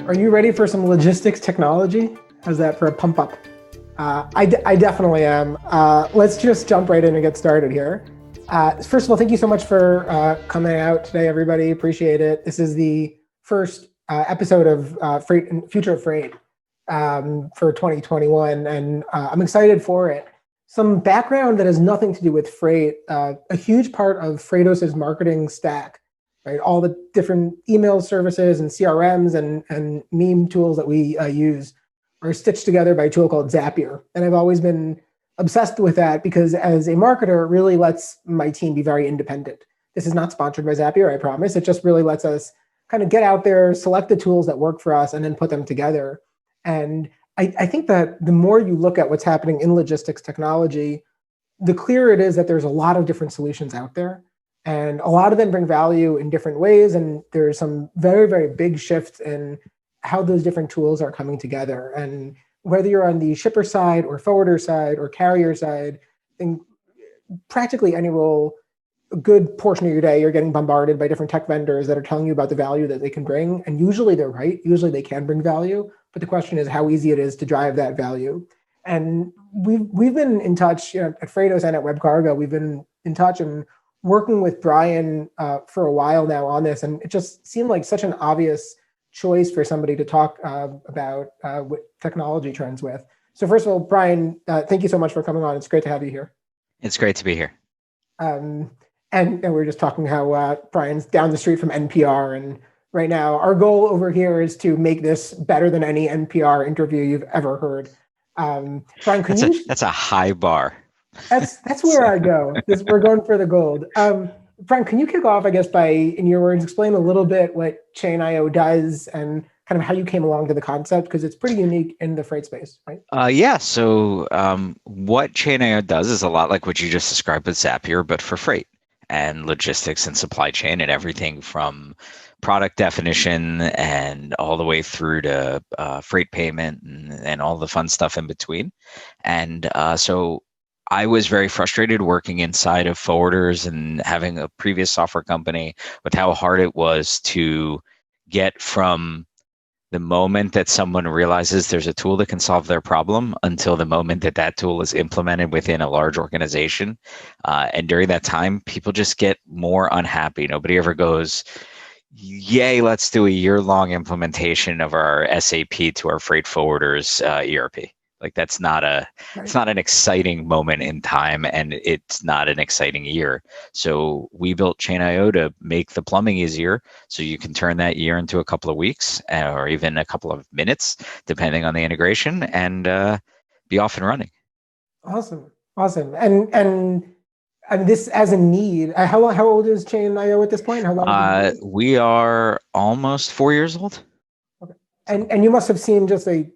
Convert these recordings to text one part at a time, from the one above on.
Are you ready for some logistics technology? How's that for a pump up? I definitely am. Let's just jump right in and get started here. First of all, thank you so much for coming out today, everybody. Appreciate it. This is the first episode of Freight and Future of Freight for 2021, and I'm excited for it. Some background that has nothing to do with freight. A huge part of Freightos' marketing stack, right? All the different email services and CRMs and meme tools that we use are stitched together by a tool called Zapier. And I've always been obsessed with that because as a marketer, it really lets my team be very independent. This is not sponsored by Zapier, I promise. It just really lets us kind of get out there, select the tools that work for us, and then put them together. And I think that the more you look at what's happening in logistics technology, the clearer it is that there's a lot of different solutions out there. And a lot of them bring value in different ways. And there's some very, very big shifts in how those different tools are coming together. And whether you're on the shipper side or forwarder side or carrier side, in practically any role, a good portion of your day, you're getting bombarded by different tech vendors that are telling you about the value that they can bring. And usually they're right. Usually they can bring value. But the question is how easy it is to drive that value. And we've been in touch, at Freightos and at WebCargo. We've been in touch and working with Brian for a while now on this. And it just seemed like such an obvious choice for somebody to talk about what technology trends with. So first of all, Brian, thank you so much for coming on. It's great to have you here. It's great to be here. And we were just talking how Brian's down the street from NPR, and right now our goal over here is to make this better than any NPR interview you've ever heard. Brian, that's a high bar. That's where I go. We're going for the gold. Brian, can you kick off, I guess, by, in your words, explain a little bit what Chainio does and kind of how you came along to the concept, because it's pretty unique in the freight space, right? So what Chainio does is a lot like what you just described with Zapier, but for freight and logistics and supply chain and everything from product definition and all the way through to freight payment and all the fun stuff in between. And so I was very frustrated working inside of forwarders and having a previous software company with how hard it was to get from the moment that someone realizes there's a tool that can solve their problem until the moment that that tool is implemented within a large organization. And during that time, people just get more unhappy. Nobody ever goes, yay, let's do a year-long implementation of our SAP to our freight forwarders ERP. Like it's not an exciting moment in time, and it's not an exciting year. So we built Chainio to make the plumbing easier, so you can turn that year into a couple of weeks or even a couple of minutes, depending on the integration, and be off and running. Awesome. And this as a need. How old is Chainio at this point? How long? We are almost 4 years old. Okay. And you must have seen just a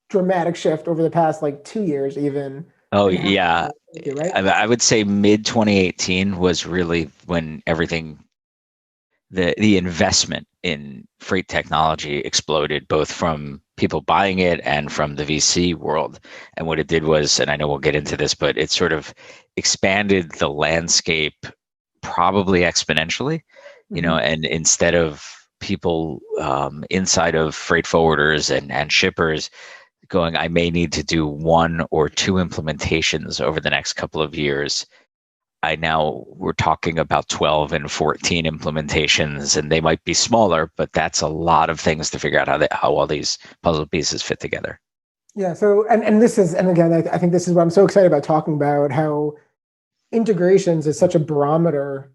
dramatic shift over the past 2 years even. Oh yeah. Right? I would say mid 2018 was really when everything, the investment in freight technology exploded, both from people buying it and from the VC world. And what it did was, and I know we'll get into this, but it sort of expanded the landscape probably exponentially, and instead of people inside of freight forwarders and shippers going, I may need to do 1 or 2 implementations over the next couple of years, we're talking about 12 and 14 implementations, and they might be smaller, but that's a lot of things to figure out how all these puzzle pieces fit together. Yeah. So, and again, I think this is what I'm so excited about talking about, how integrations is such a barometer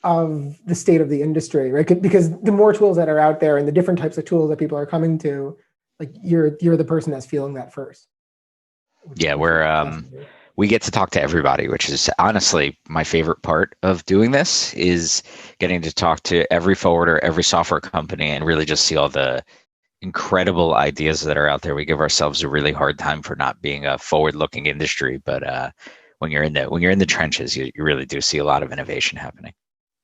of the state of the industry, right? Because the more tools that are out there and the different types of tools that people are coming to, you're the person that's feeling that first. Yeah, we get to talk to everybody, which is honestly my favorite part of doing this, is getting to talk to every forwarder, every software company, and really just see all the incredible ideas that are out there. We give ourselves a really hard time for not being a forward-looking industry, but when you're in the trenches, you really do see a lot of innovation happening.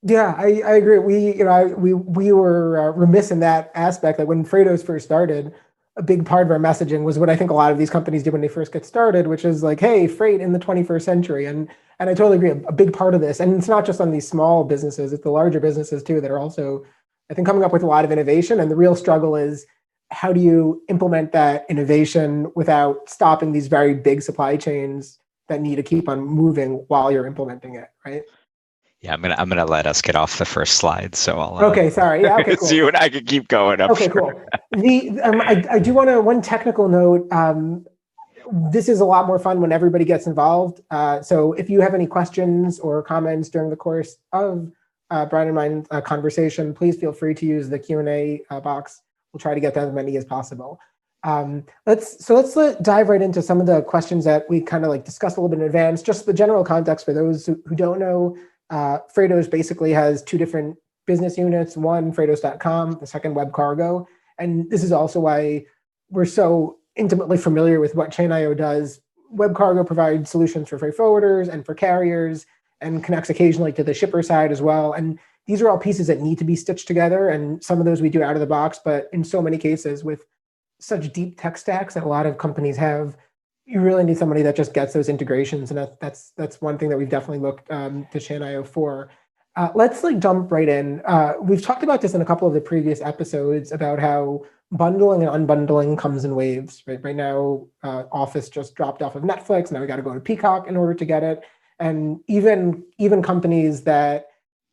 Yeah, I agree. We were remiss in that aspect. Like when Freightos first started, a big part of our messaging was what I think a lot of these companies do when they first get started, which is like, hey, freight in the 21st century. And I totally agree. A big part of this, and it's not just on these small businesses, it's the larger businesses too that are also, I think, coming up with a lot of innovation. And the real struggle is how do you implement that innovation without stopping these very big supply chains that need to keep on moving while you're implementing it, right? Yeah, I'm gonna let us get off the first slide, so I'll Okay, sorry. Yeah, okay, cool. so you and I can keep going. I'm Okay, sure. cool. I do want to one technical note. This is a lot more fun when everybody gets involved. So if you have any questions or comments during the course of Brian and mine's conversation, please feel free to use the Q&A box. We'll try to get to as many as possible. Let's dive right into some of the questions that we kind of like discussed a little bit in advance. Just the general context for those who don't know, Freightos basically has two different business units. One, Freightos.com, the second, Web Cargo. And this is also why we're so intimately familiar with what Chainio does. Web Cargo provides solutions for freight forwarders and for carriers and connects occasionally to the shipper side as well. And these are all pieces that need to be stitched together. And some of those we do out of the box, but in so many cases with such deep tech stacks that a lot of companies have, you really need somebody that just gets those integrations. And that's one thing that we've definitely looked to Chainio for. Let's jump right in. We've talked about this in a couple of the previous episodes about how bundling and unbundling comes in waves. Right now, Office just dropped off of Netflix. Now we got to go to Peacock in order to get it. And even companies that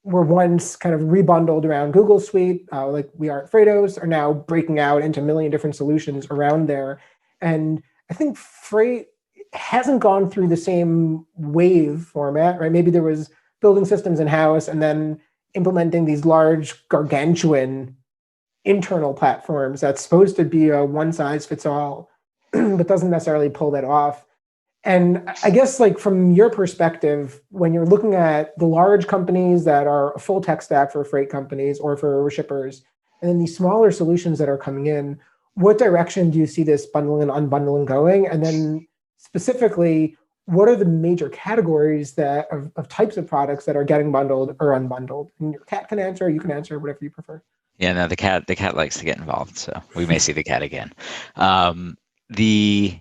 were once kind of rebundled around Google Suite, like we are at Freightos, are now breaking out into a million different solutions around there. And I think Freight hasn't gone through the same wave format, right? Maybe there was building systems in-house and then implementing these large, gargantuan internal platforms that's supposed to be a one-size-fits-all, but doesn't necessarily pull that off. And I guess from your perspective, when you're looking at the large companies that are a full tech stack for freight companies or for shippers, and then these smaller solutions that are coming in, what direction do you see this bundling and unbundling going? And then specifically, what are the major categories that of types of products that are getting bundled or unbundled? And your cat can answer, you can answer, whatever you prefer. Yeah, no, the cat likes to get involved, so we may see the cat again. The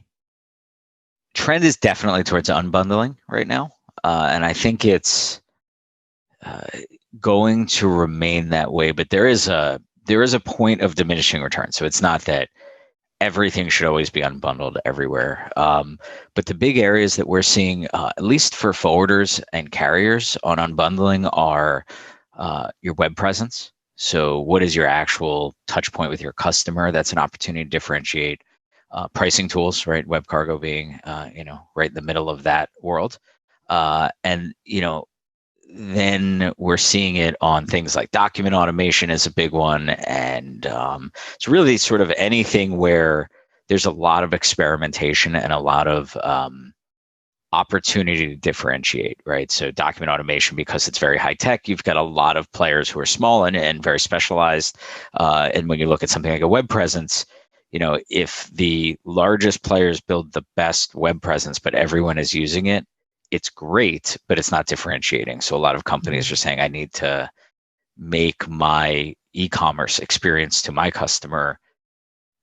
trend is definitely towards unbundling right now, and I think it's going to remain that way. But there is a point of diminishing return. So it's not that everything should always be unbundled everywhere. But the big areas that we're seeing, at least for forwarders and carriers on unbundling, are your web presence. So what is your actual touch point with your customer? That's an opportunity to differentiate. Pricing tools, right? Web Cargo being, right in the middle of that world. And, then we're seeing it on things like document automation is a big one. And it's really sort of anything where there's a lot of experimentation and a lot of opportunity to differentiate, right? So document automation, because it's very high tech, you've got a lot of players who are small and very specialized. And when you look at something like a web presence, if the largest players build the best web presence, but everyone is using it, it's great, but it's not differentiating. So a lot of companies are saying, I need to make my e-commerce experience to my customer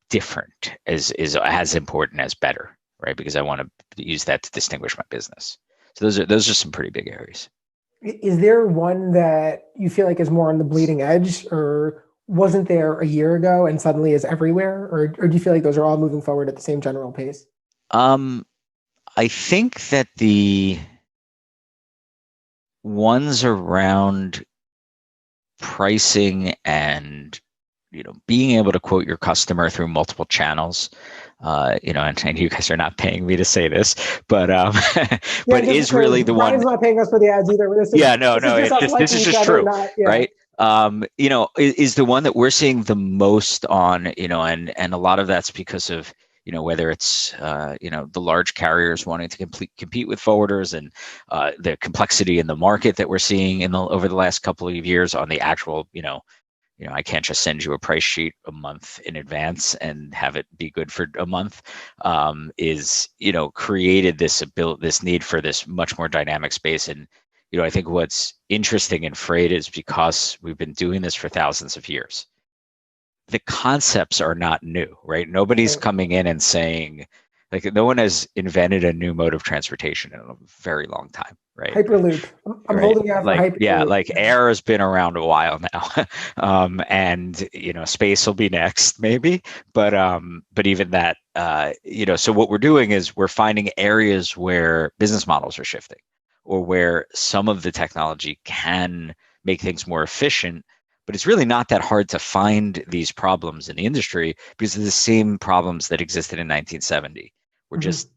different, is as important as better, right? Because I want to use that to distinguish my business. So those are some pretty big areas. Is there one that you feel like is more on the bleeding edge, or wasn't there a year ago and suddenly is everywhere? Or do you feel like those are all moving forward at the same general pace? I think that the ones around pricing and being able to quote your customer through multiple channels, and you guys are not paying me to say this, but but is really the Brian's one. not paying us for the ads either. This is just true, not, yeah. Right? Is the one that we're seeing the most on, and a lot of that's because of whether it's the large carriers wanting to compete with forwarders, and the complexity in the market that we're seeing over the last couple of years on the actual I can't just send you a price sheet a month in advance and have it be good for a month. Is created this need for this much more dynamic space. And I think what's interesting in freight is because we've been doing this for thousands of years, the concepts are not new, right? Nobody's coming in and saying, no one has invented a new mode of transportation in a very long time, right? Hyperloop. I'm Right. holding out for Like, yeah, Hyperloop. like air has been around a while now. And space will be next maybe. But even that, so what we're doing is we're finding areas where business models are shifting, or where some of the technology can make things more efficient. But it's really not that hard to find these problems in the industry, because they're the same problems that existed in 1970. We're Mhm. just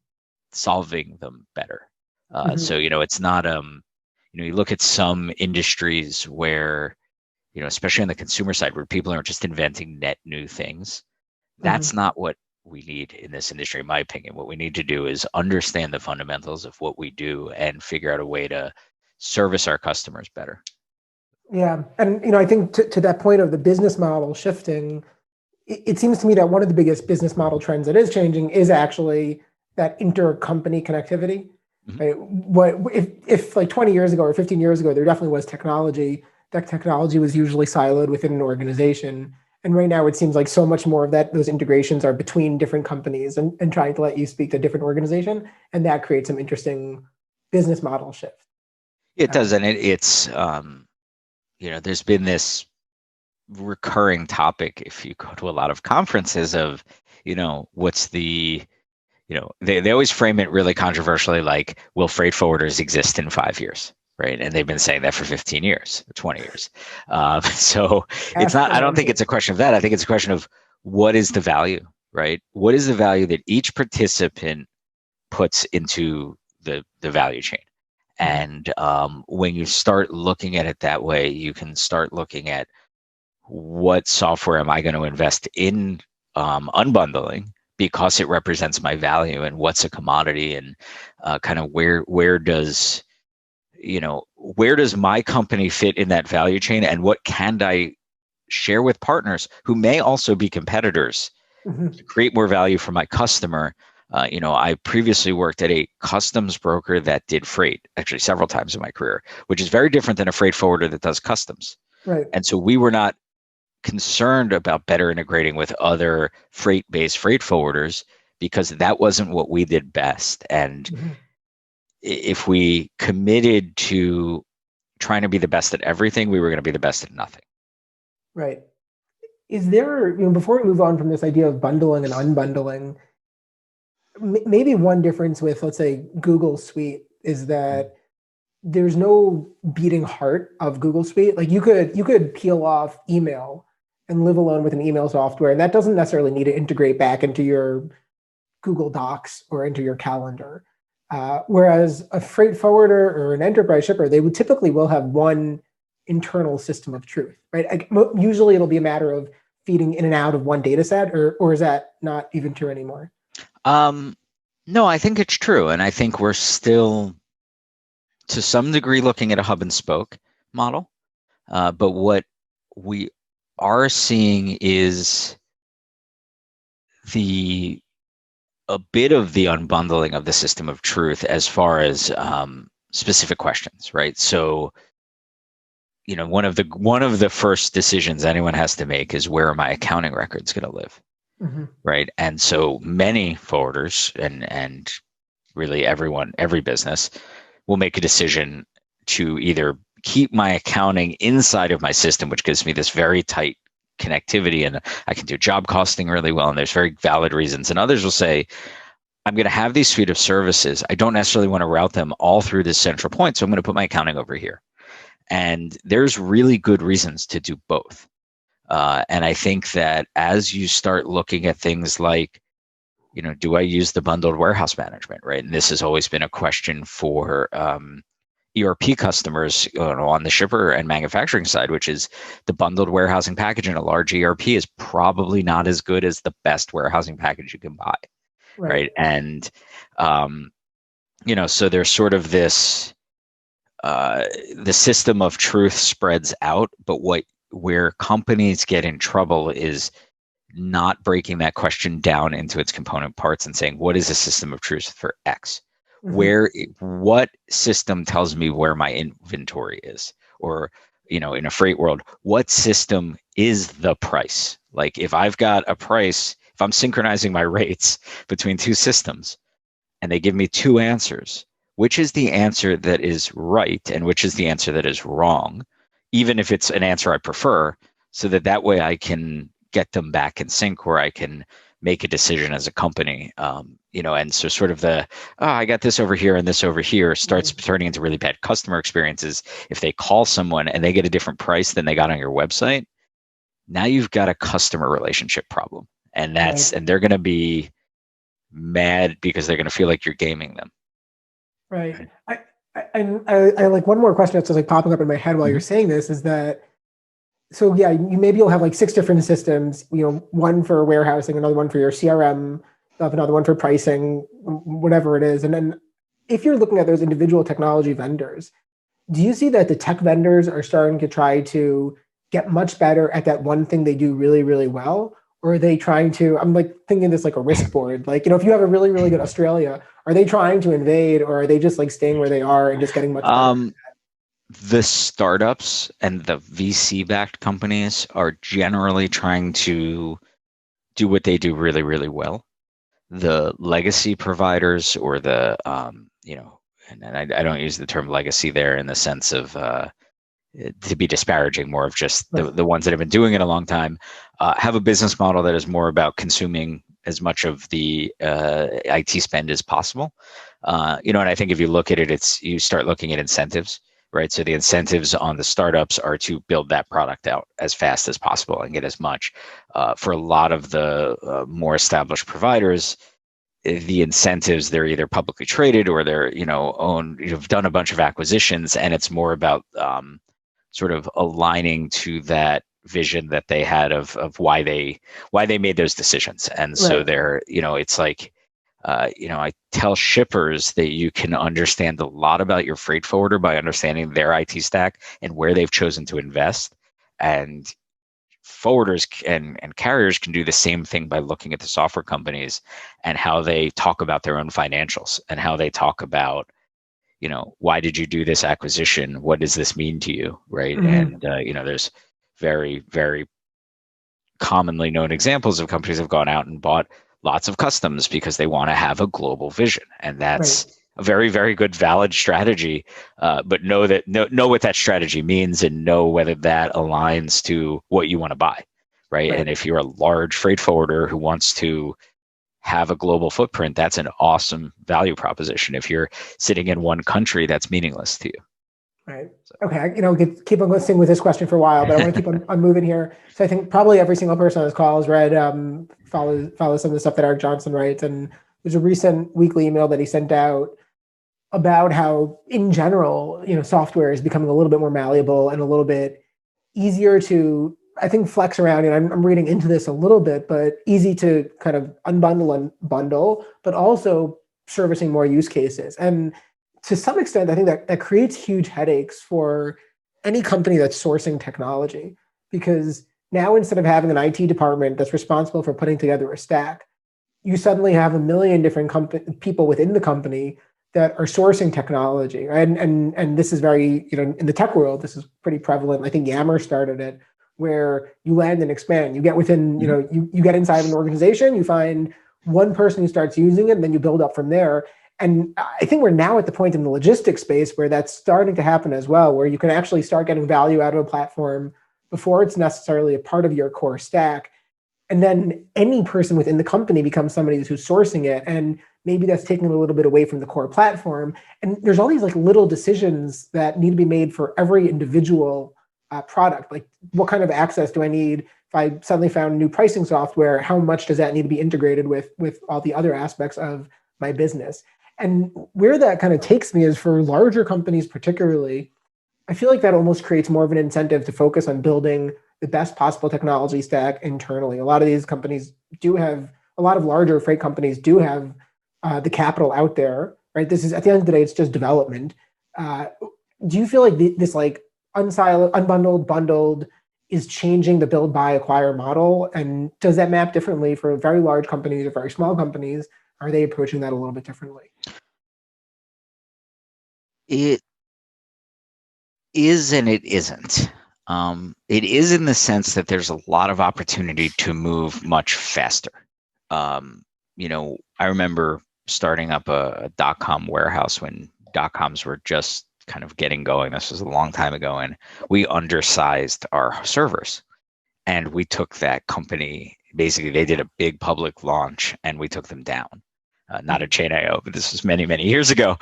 solving them better. So Mhm. it's not you look at some industries where, especially on the consumer side, where people are just inventing net new things. That's Mhm. not what we need in this industry, in my opinion. What we need to do is understand the fundamentals of what we do and figure out a way to service our customers better. Yeah, and I think to that point of the business model shifting, it seems to me that one of the biggest business model trends that is changing is actually that intercompany connectivity. Mhm. Right? What if like 20 years ago or 15 years ago, there definitely was technology. That technology was usually siloed within an organization. And right now, it seems like so much more of that, those integrations are between different companies and trying to let you speak to a different organization. And that creates some interesting business model shift. It does, and there's been this recurring topic if you go to a lot of conferences of, what's the they always frame it really controversially, like, will freight forwarders exist in 5 years, right? And they've been saying that for 15 years, 20 years. So it's Ask not, the I don't think market. it's a question of that. I think it's a question of what is the value, right? What is the value that each participant puts into the value chain? Mhm. And when you start looking at it that way, you can start looking at what software am I going to invest in unbundling, because it represents my value, and what's a commodity, and kind of where does my company fit in that value chain, and what can I share with partners who may also be competitors to Mhm. create more value for my customer. I previously worked at a customs broker that did freight, actually several times in my career, which is very different than a freight forwarder that does customs. Right. And so we were not concerned about better integrating with other freight-based freight forwarders, because that wasn't what we did best. And Mhm. if we committed to trying to be the best at everything, we were going to be the best at nothing. Right. Is there, before we move on from this idea of bundling and unbundling, maybe one difference with, let's say, Google Suite is that there's no beating heart of Google Suite. Like you could peel off email and live alone with an email software, and that doesn't necessarily need to integrate back into your Google Docs or into your calendar. Whereas a freight forwarder or an enterprise shipper, they would typically will have one internal system of truth, right? Usually it'll be a matter of feeding in and out of one data set, or is that not even true anymore? Um, no, I think it's true. And I think we're still, to some degree, looking at a hub and spoke model. But what we are seeing is the a bit of the unbundling of the system of truth, as far as specific questions, right? So, one of the first decisions anyone has to make is, where are my accounting records going to live, Mhm. right? And so many forwarders, and really everyone, every business, will make a decision to either keep my accounting inside of my system, which gives me this very tight connectivity, and I can do job costing really well, and there's very valid reasons. And others will say, I'm going to have these suite of services. I don't necessarily want to route them all through this central point, so I'm going to put my accounting over here. And there's really good reasons to do both. And I think that as you start looking at things like, do I use the bundled warehouse management, right? And this has always been a question for ERP customers, on the shipper and manufacturing side, which is, the bundled warehousing package in a large ERP is probably not as good as the best warehousing package you can buy, Right. right? And so there's sort of this, the system of truth spreads out, but where companies get in trouble is not breaking that question down into its component parts and saying, what is a system of truth for X? Mhm. What system tells me where my inventory is? Or, in a freight world, what system is the price? Like, if I've got a price, if I'm synchronizing my rates between two systems and they give me two answers, which is the answer that is right and which is the answer that is wrong, even if it's an answer I prefer, so that way I can get them back in sync, where I can make a decision as a company. And so sort of I got this over here and this over here starts turning into really bad customer experiences. If they call someone and they get a different price than they got on your website, now you've got a customer relationship problem. And and they're going to be mad because they're going to feel like you're gaming them. Right. I like one more question that's just like popping up in my head while you're saying this is that, so yeah, you'll have like 6 different systems, one for warehousing, another one for your CRM, another one for pricing, whatever it is. And then if you're looking at those individual technology vendors, do you see that the tech vendors are starting to try to get much better at that one thing they do really, really well? Or are they trying to, I'm like thinking this like a risk board, like, if you have a really, really good Australia, are they trying to invade, or are they just like staying where they are and just getting much better? The startups and the VC-backed companies are generally trying to do what they do really, really well. The legacy providers, or the, and I don't use the term legacy there in the sense of to be disparaging, more of just the ones that have been doing it a long time, have a business model that is more about consuming as much of the IT spend as possible. And I think if you look at it, you start looking at incentives, right? So the incentives on the startups are to build that product out as fast as possible and get as much. For a lot of the more established providers, the incentives, they're either publicly traded or they're, owned, you've done a bunch of acquisitions, and it's more about sort of aligning to that vision that they had of why they made those decisions. And so they're, it's like, I tell shippers that you can understand a lot about your freight forwarder by understanding their IT stack and where they've chosen to invest. And forwarders and carriers can do the same thing by looking at the software companies and how they talk about their own financials and how they talk about, why did you do this acquisition? What does this mean to you? Right. And, there's very, very commonly known examples of companies have gone out and bought lots of customs because they want to have a global vision. And that's a very, very good, valid strategy. But know what that strategy means and know whether that aligns to what you want to buy. Right. And if you're a large freight forwarder who wants to have a global footprint, that's an awesome value proposition. If you're sitting in one country, that's meaningless to you. Right. Okay. I keep on listening with this question for a while, but I want to keep on moving here. So I think probably every single person on this call has read, follow some of the stuff that Eric Johnson writes. And there's a recent weekly email that he sent out about how, in general, software is becoming a little bit more malleable and a little bit easier to, I think, flex around. And I'm reading into this a little bit, but easy to kind of unbundle and bundle, but also servicing more use cases. And to some extent, I think that creates huge headaches for any company that's sourcing technology, because now instead of having an IT department that's responsible for putting together a stack, you suddenly have a million different people within the company that are sourcing technology, right? And this is very, in the tech world, this is pretty prevalent. I think Yammer started it, where you land and expand. You get within, you get inside of an organization, you find one person who starts using it, and then you build up from there. And I think we're now at the point in the logistics space where that's starting to happen as well, where you can actually start getting value out of a platform before it's necessarily a part of your core stack. And then any person within the company becomes somebody who's sourcing it. And maybe that's taking a little bit away from the core platform. And there's all these like little decisions that need to be made for every individual product. Like, what kind of access do I need? If I suddenly found new pricing software, how much does that need to be integrated with all the other aspects of my business? And where that kind of takes me is, for larger companies particularly, I feel like that almost creates more of an incentive to focus on building the best possible technology stack internally. A lot of these companies do have, a lot of larger freight companies do have the capital out there, right? This is, at the end of the day, it's just development. Do you feel like this like unbundled, bundled is changing the build, buy, acquire model? And does that map differently for very large companies or very small companies? Are they approaching that a little bit differently? It is and it isn't. It is in the sense that there's a lot of opportunity to move much faster. I remember starting up a .com warehouse when dot-coms were just kind of getting going. This was a long time ago, and we undersized our servers. And we took that company, basically they did a big public launch and we took them down. Not at Chainio, but this was many, many years ago.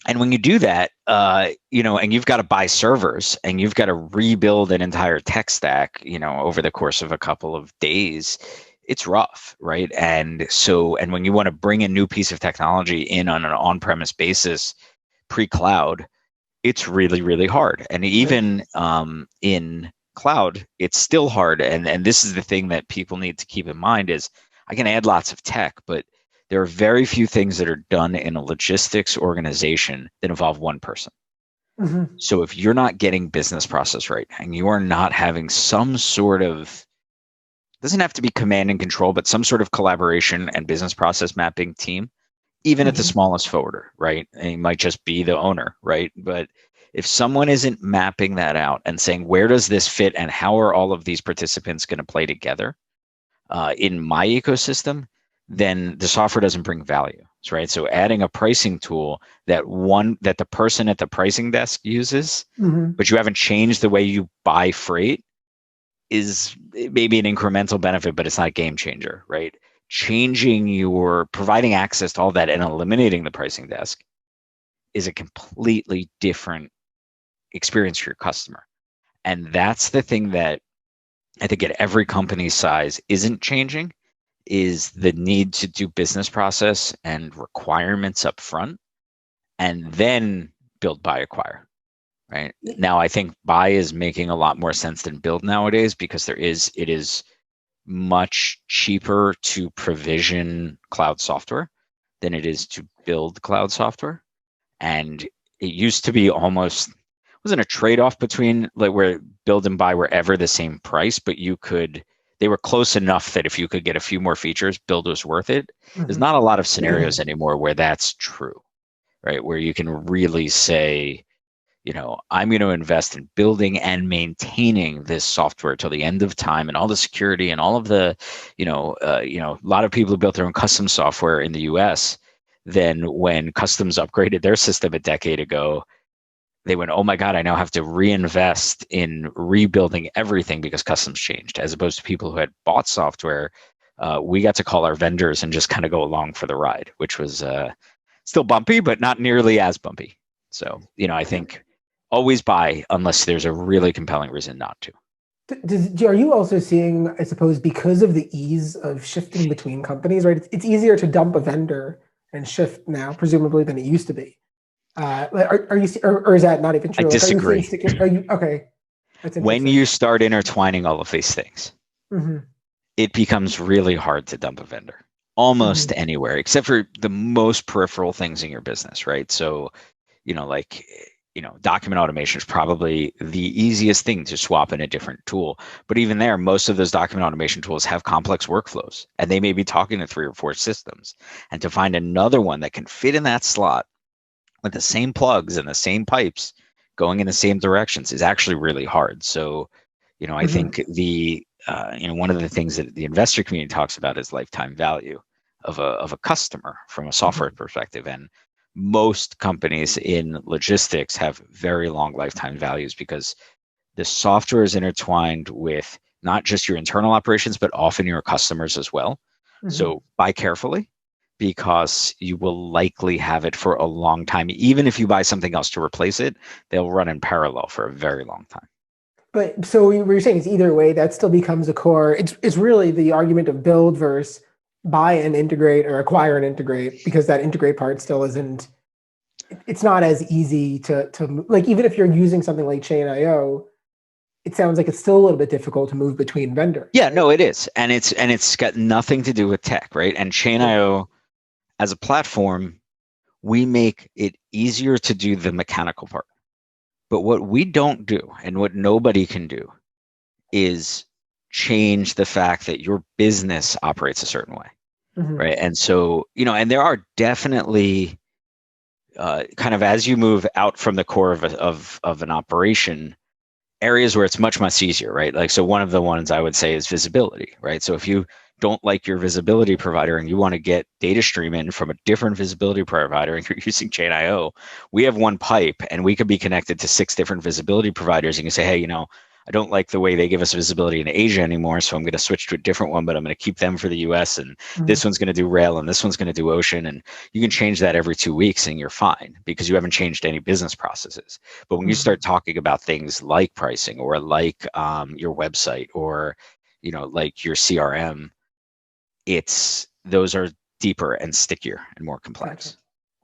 And when you do that, and you've got to buy servers and you've got to rebuild an entire tech stack, over the course of a couple of days, it's rough, right? And when you want to bring a new piece of technology in on an on-premise basis, pre-cloud, it's really, really hard. And even in cloud, it's still hard. And this is the thing that people need to keep in mind is I can add lots of tech, but there are very few things that are done in a logistics organization that involve one person. Mm-hmm. So if you're not getting business process right and you are not having some sort of, doesn't have to be command and control, but some sort of collaboration and business process mapping team, even at the smallest forwarder, right? And you might just be the owner, right? But if someone isn't mapping that out and saying, where does this fit and how are all of these participants going to play together in my ecosystem, then the software doesn't bring value, right? So adding a pricing tool that the person at the pricing desk uses, but you haven't changed the way you buy freight is maybe an incremental benefit, but it's not a game changer, right? Providing access to all that and eliminating the pricing desk is a completely different experience for your customer. And that's the thing that I think at every company size isn't changing, is the need to do business process and requirements up front and then build, buy, acquire, right? Now, I think buy is making a lot more sense than build nowadays because it is much cheaper to provision cloud software than it is to build cloud software. And it used to be wasn't a trade-off between like where build and buy were ever the same price, but they were close enough that if you could get a few more features, build was worth it. There's not a lot of scenarios anymore where that's true, right? Where you can really say, I'm going to invest in building and maintaining this software till the end of time and all the security and all of the, a lot of people who built their own custom software in the US, then when Customs upgraded their system a decade ago, they went, oh my God, I now have to reinvest in rebuilding everything because Customs changed, as opposed to people who had bought software. We got to call our vendors and just kind of go along for the ride, which was still bumpy, but not nearly as bumpy. So, I think always buy unless there's a really compelling reason not to. Are you also seeing, I suppose, because of the ease of shifting between companies, right? It's easier to dump a vendor and shift now, presumably, than it used to be. Are you, or is that not even true? I disagree. Okay. That's when you start intertwining all of these things, it becomes really hard to dump a vendor almost anywhere, except for the most peripheral things in your business, right? So, document automation is probably the easiest thing to swap in a different tool. But even there, most of those document automation tools have complex workflows, and they may be talking to 3 or 4 systems. And to find another one that can fit in that slot with the same plugs and the same pipes going in the same directions is actually really hard. So, I think one of the things that the investor community talks about is lifetime value of a customer from a software perspective. And most companies in logistics have very long lifetime values because the software is intertwined with not just your internal operations, but often your customers as well. So buy carefully, because you will likely have it for a long time. Even if you buy something else to replace it, they'll run in parallel for a very long time. But so what you're saying is either way, that still becomes a core. It's really the argument of build versus buy and integrate or acquire and integrate, because that integrate part still isn't, it's not as easy to like, even if you're using something like Chainio, it sounds like it's still a little bit difficult to move between vendors. Yeah, right? No, it is. And it's got nothing to do with tech, right? And Chainio, as a platform, we make it easier to do the mechanical part. But what we don't do, and what nobody can do, is change the fact that your business operates a certain way, right? And so, and there are definitely kind of, as you move out from the core of an operation, areas where it's much easier, right? Like, so one of the ones I would say is visibility, right? So if you don't like your visibility provider and you want to get data stream in from a different visibility provider and you're using Chainio, we have one pipe and we could be connected to 6 different visibility providers. You can say, hey, I don't like the way they give us visibility in Asia anymore, so I'm going to switch to a different one, but I'm going to keep them for the US, and this one's going to do rail and this one's going to do ocean. And you can change that every 2 weeks and you're fine because you haven't changed any business processes. But when you start talking about things like pricing or like your website or like your CRM, those are deeper and stickier and more complex. Gotcha.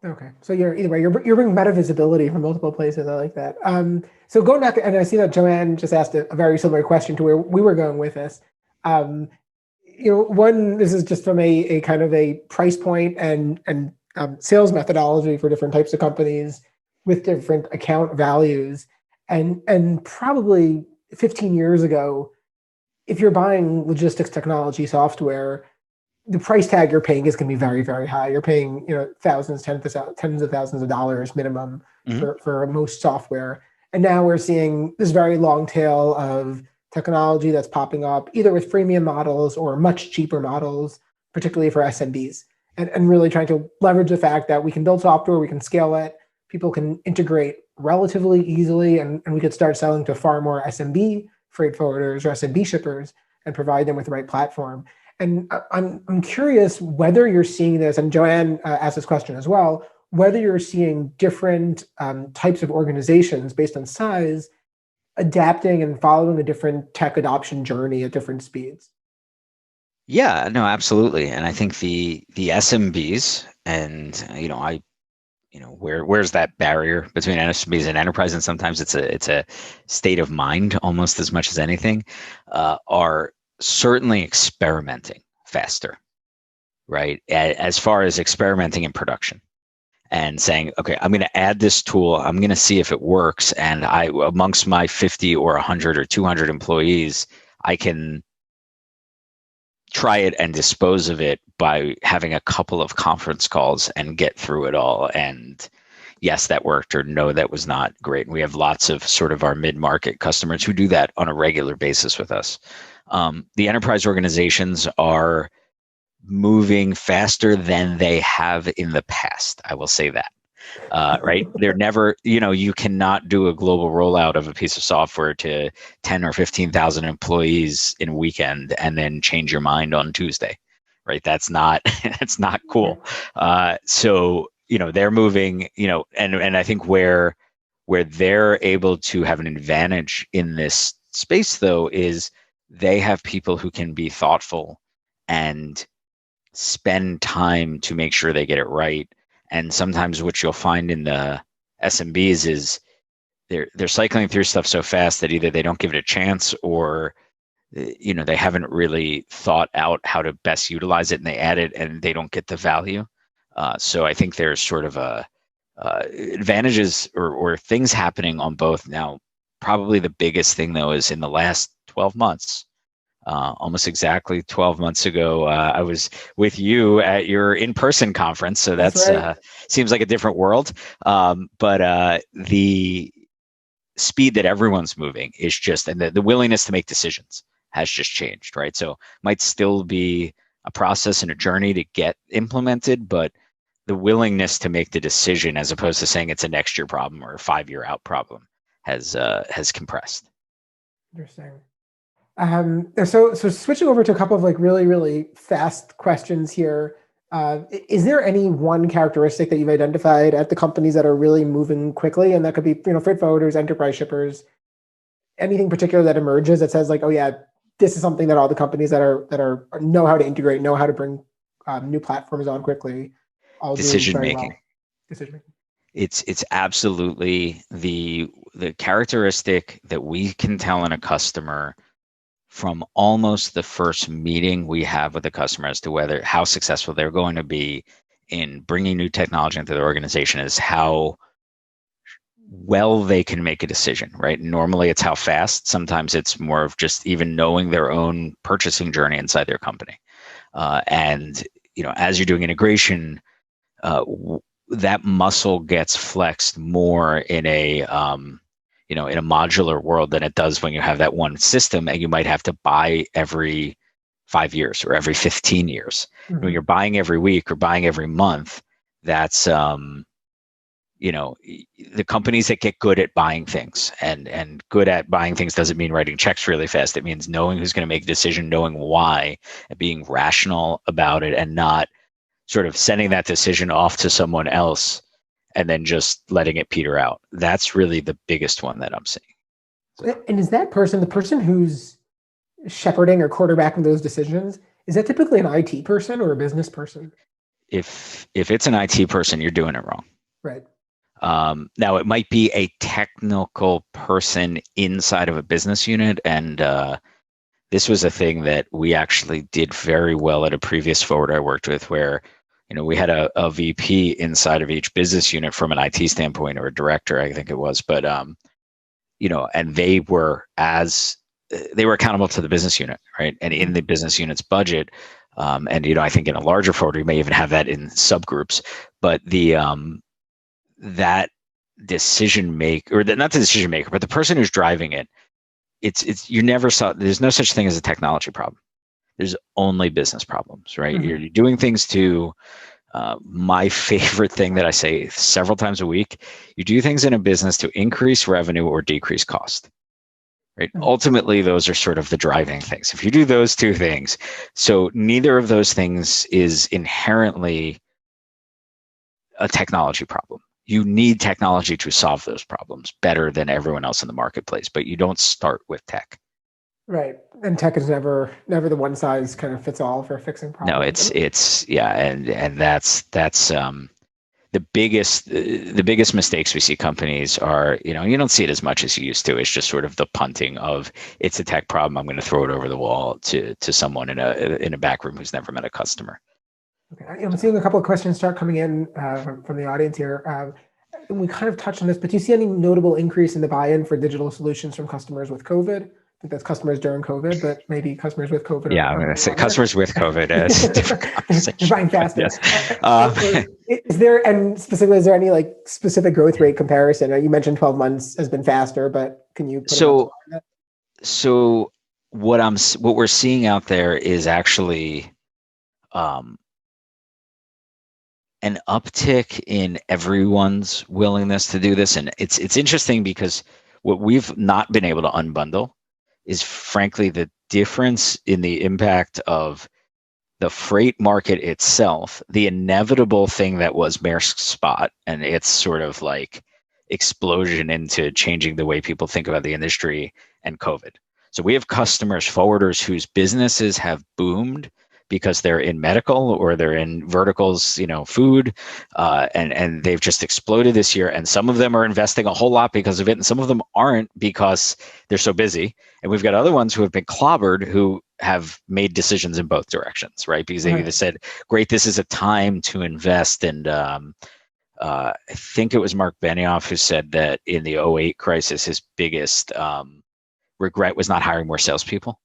Okay, so either way, you're bringing meta visibility from multiple places. I like that. So going back, and I see that Joanne just asked a very similar question to where we were going with this. One, this is just from a kind of a price point and sales methodology for different types of companies with different account values, and probably 15 years ago, if you're buying logistics technology software, the price tag you're paying is going to be very, very high. You're paying, thousands, tens of thousands of dollars minimum for most software. And now we're seeing this very long tail of technology that's popping up, either with freemium models or much cheaper models, particularly for SMBs, and really trying to leverage the fact that we can build software, we can scale it, people can integrate relatively easily, and we could start selling to far more SMB freight forwarders or SMB shippers and provide them with the right platform. And I'm curious whether you're seeing this, and Joanne asked this question as well, whether you're seeing different types of organizations based on size adapting and following a different tech adoption journey at different speeds. Yeah, no, absolutely. And I think the SMBs and, where's that barrier between SMBs and enterprise? And sometimes it's a state of mind almost as much as anything, are certainly experimenting faster, right? As far as experimenting in production and saying, okay, I'm going to add this tool. I'm going to see if it works. And amongst my 50 or 100 or 200 employees, I can try it and dispose of it by having a couple of conference calls and get through it all. And yes, that worked, or no, that was not great. And we have lots of sort of our mid-market customers who do that on a regular basis with us. The enterprise organizations are moving faster than they have in the past. I will say that, right? They're never, you cannot do a global rollout of a piece of software to 10 or 15,000 employees in a weekend and then change your mind on Tuesday, right? That's not, that's not cool. So, they're moving, and I think where they're able to have an advantage in this space though, is they have people who can be thoughtful and spend time to make sure they get it right. And sometimes what you'll find in the SMBs is they're cycling through stuff so fast that either they don't give it a chance or they haven't really thought out how to best utilize it, and they add it and they don't get the value. So I think there's sort of advantages or things happening on both now. Probably the biggest thing though is in the last 12 months, almost exactly 12 months ago, I was with you at your in-person conference. So that's right. Seems like a different world. But the speed that everyone's moving is just, and the willingness to make decisions has just changed, right? So might still be a process and a journey to get implemented, but the willingness to make the decision as opposed to saying it's a next year problem or a 5-year out problem has compressed. Interesting. So switching over to a couple of really, really fast questions here. Is there any one characteristic that you've identified at the companies that are really moving quickly? And that could be, freight forwarders, enterprise shippers, anything particular that emerges that says oh yeah, this is something that all the companies that are know how to integrate, know how to bring new platforms on quickly, all decision making. Well. Decision making. It's absolutely the characteristic that we can tell in a customer from almost the first meeting we have with the customer as to how successful they're going to be in bringing new technology into their organization is how well they can make a decision, right? Normally it's how fast. Sometimes it's more of just even knowing their own purchasing journey inside their company. And as you're doing integration, that muscle gets flexed more in a in a modular world than it does when you have that one system, and you might have to buy every 5 years or every 15 years. Mhm. When you're buying every week or buying every month, that's the companies that get good at buying things, and good at buying things doesn't mean writing checks really fast. It means knowing who's going to make a decision, knowing why, and being rational about it, and not sort of sending that decision off to someone else and then just letting it peter out. That's really the biggest one that I'm seeing. And is that person, the person who's shepherding or quarterbacking those decisions, is that typically an IT person or a business person? If it's an IT person, you're doing it wrong. Right. Now, it might be a technical person inside of a business unit, and this was a thing that we actually did very well at a previous forward I worked with, where we had a VP inside of each business unit from an IT standpoint, or a director, I think it was, but and they were accountable to the business unit, right? And in the business unit's budget, and I think in a larger forward, we may even have that in subgroups, but that decision maker, or not the decision maker, but the person who's driving it, you never saw, there's no such thing as a technology problem. There's only business problems, right? Mm-hmm. You're doing things to, my favorite thing that I say several times a week, you do things in a business to increase revenue or decrease cost, right? Mm-hmm. Ultimately, those are sort of the driving things. If you do those two things, so neither of those things is inherently a technology problem. You need technology to solve those problems better than everyone else in the marketplace, but you don't start with tech. Right. And tech is never the one size kind of fits all for fixing problems. No, it's yeah, and that's the biggest mistakes we see companies are, you don't see it as much as you used to. It's just sort of the punting of, it's a tech problem, I'm going to throw it over the wall to someone in a back room who's never met a customer. Okay. I'm seeing a couple of questions start coming in from the audience here. We kind of touched on this, but do you see any notable increase in the buy-in for digital solutions from customers with COVID? I think that's customers during COVID, but maybe customers with COVID. Yeah, I'm going to say customers with COVID as different conversation. They're buying faster. Yes. Is there, and specifically, is there any specific growth rate comparison? You mentioned 12 months has been faster, but can you put on that? So what we're seeing out there is actually an uptick in everyone's willingness to do this, and it's interesting because what we've not been able to unbundle is frankly the difference in the impact of the freight market itself, the inevitable thing that was Maersk's spot, and its sort of like explosion into changing the way people think about the industry, and COVID. So we have customers, forwarders, whose businesses have boomed because they're in medical or they're in verticals, food, and they've just exploded this year. And some of them are investing a whole lot because of it, and some of them aren't because they're so busy. And we've got other ones who have been clobbered who have made decisions in both directions, right? Because they either said, great, this is a time to invest. And I think it was Mark Benioff who said that in the '08 crisis, his biggest regret was not hiring more salespeople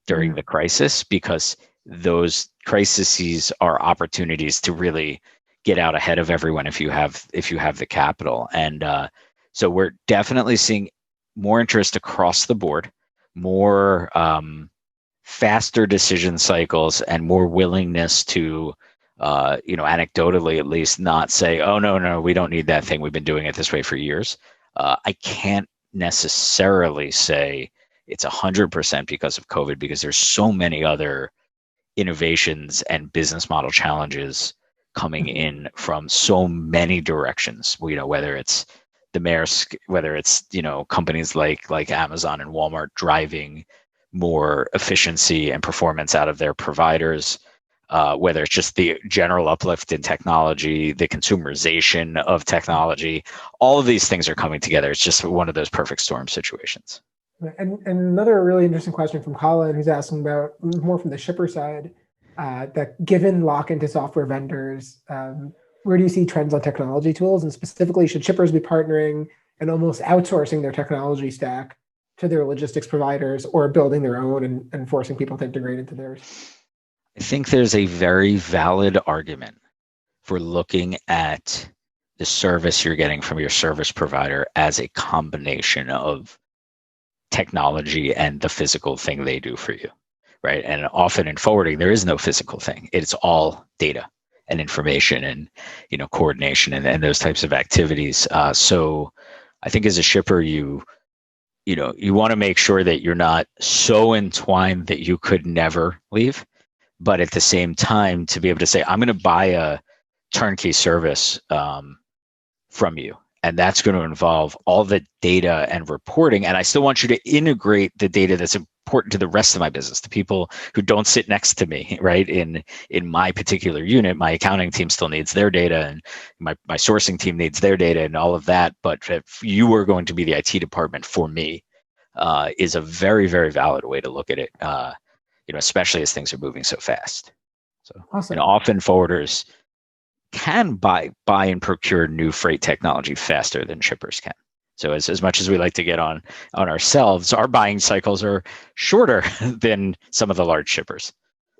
during the crisis, because those crises are opportunities to really get out ahead of everyone if you have the capital. And so we're definitely seeing more interest across the board, more faster decision cycles, and more willingness to anecdotally at least not say, oh no, we don't need that thing, we've been doing it this way for years. I can't necessarily say it's 100% because of COVID, because there's so many other innovations and business model challenges coming in from so many directions. Whether it's the Maersk, whether it's companies like Amazon and Walmart driving more efficiency and performance out of their providers, whether it's just the general uplift in technology, the consumerization of technology, all of these things are coming together. It's just one of those perfect storm situations. And another really interesting question from Colin, who's asking about more from the shipper side, that given lock into software vendors, where do you see trends on technology tools? And specifically, should shippers be partnering and almost outsourcing their technology stack to their logistics providers, or building their own and forcing people to integrate into theirs? I think there's a very valid argument for looking at the service you're getting from your service provider as a combination of technology and the physical thing they do for you, right? And often in forwarding, there is no physical thing. It's all data and information and coordination and those types of activities. So I think as a shipper, you want to make sure that you're not so entwined that you could never leave, but at the same time to be able to say, I'm going to buy a turnkey service from you. And that's going to involve all the data and reporting. And I still want you to integrate the data that's important to the rest of my business, the people who don't sit next to me, right? In my particular unit, my accounting team still needs their data, and my sourcing team needs their data and all of that. But if you are going to be the IT department for me, is a very, very valid way to look at it, especially as things are moving so fast. So awesome. Often forwarders can buy and procure new freight technology faster than shippers can. So as much as we like to get on ourselves, our buying cycles are shorter than some of the large shippers.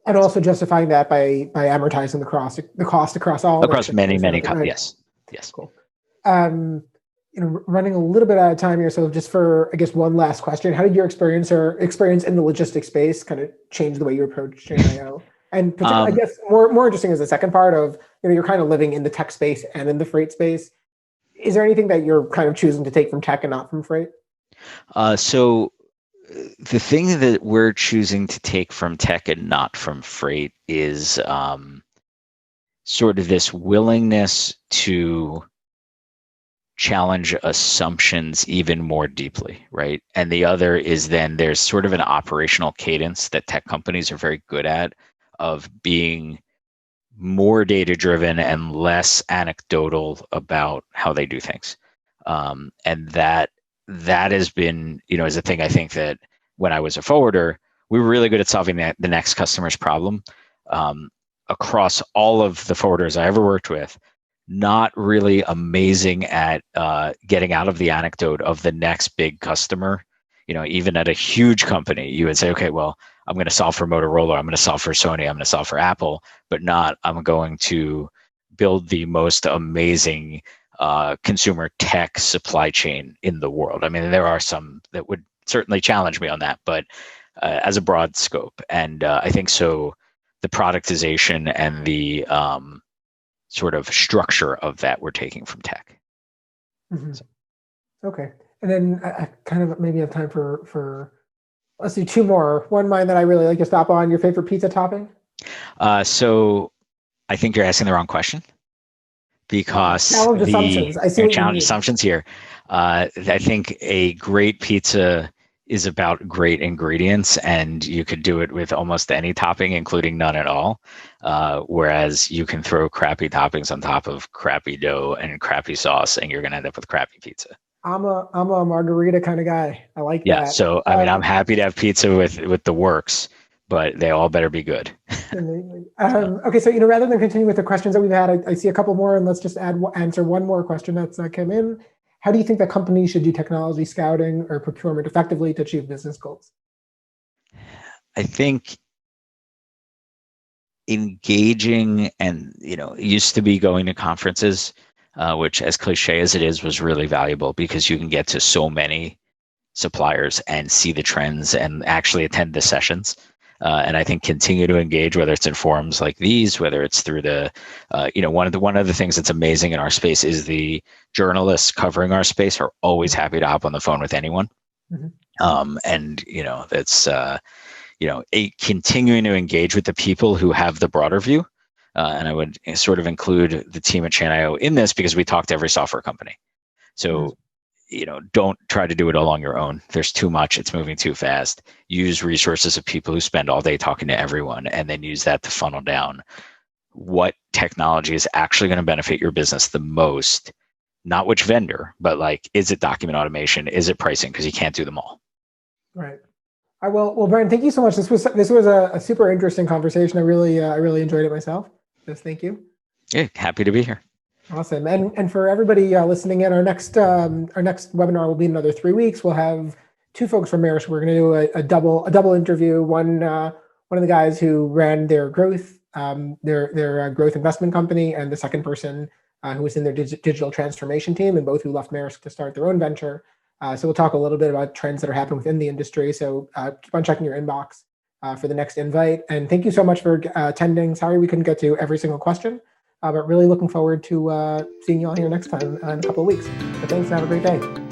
And also justifying that by amortizing the cost across all many right? Yes. Cool. Running a little bit out of time here, so just for I guess one last question: how did your experience in the logistics space kind of change the way you approach Chainio? And I guess more interesting is the second part of you're kind of living in the tech space and in the freight space. Is there anything that you're kind of choosing to take from tech and not from freight? So the thing that we're choosing to take from tech and not from freight is sort of this willingness to challenge assumptions even more deeply, right? And the other is then there's sort of an operational cadence that tech companies are very good at, of being more data driven and less anecdotal about how they do things. And that has been, is a thing. I think that when I was a forwarder, we were really good at solving the next customer's problem. Across all of the forwarders I ever worked with, not really amazing at getting out of the anecdote of the next big customer. Even at a huge company, you would say, okay, well, I'm going to solve for Motorola, I'm going to solve for Sony, I'm going to solve for Apple, but not I'm going to build the most amazing consumer tech supply chain in the world. I mean, there are some that would certainly challenge me on that, but as a broad scope. And I think so the productization and the sort of structure of that we're taking from tech. Mm-hmm. So. Okay. And then I kind of maybe have time for let's do two more. One mine that I really like to stop on. Your favorite pizza topping? So I think you're asking the wrong question, because challenge assumptions. I see what challenge you mean. Assumptions here. I think a great pizza is about great ingredients, and you could do it with almost any topping, including none at all. Whereas you can throw crappy toppings on top of crappy dough and crappy sauce, and you're going to end up with crappy pizza. I'm a margarita kind of guy. I like that. Yeah. So I mean, I'm happy to have pizza with the works, but they all better be good. Okay, so rather than continue with the questions that we've had, I see a couple more, and let's just answer one more question that's come in. How do you think that companies should do technology scouting or procurement effectively to achieve business goals? I think engaging and used to be going to conferences, which, as cliche as it is, was really valuable because you can get to so many suppliers and see the trends and actually attend the sessions. And I think continue to engage, whether it's in forums like these, whether it's through the, one of the things that's amazing in our space is the journalists covering our space are always happy to hop on the phone with anyone. Mm-hmm. And that's continuing to engage with the people who have the broader view. And I would sort of include the team at Chainio in this because we talk to every software company. So, don't try to do it all on your own. There's too much. It's moving too fast. Use resources of people who spend all day talking to everyone, and then use that to funnel down what technology is actually going to benefit your business the most. Not which vendor, but is it document automation? Is it pricing? Because you can't do them all. Right. Well, Brian, thank you so much. This was a super interesting conversation. I really enjoyed it myself. Just thank you. Yeah, happy to be here. Awesome. And for everybody listening in, our next webinar will be in another 3 weeks. We'll have two folks from Maersk. We're going to do a double interview. One of the guys who ran their growth growth investment company, and the second person who was in their digital transformation team, and both who left Maersk to start their own venture. So we'll talk a little bit about trends that are happening within the industry. So keep on checking your inbox for the next invite. And thank you so much for attending. Sorry we couldn't get to every single question, but really looking forward to seeing you all here next time in a couple of weeks. So thanks and have a great day.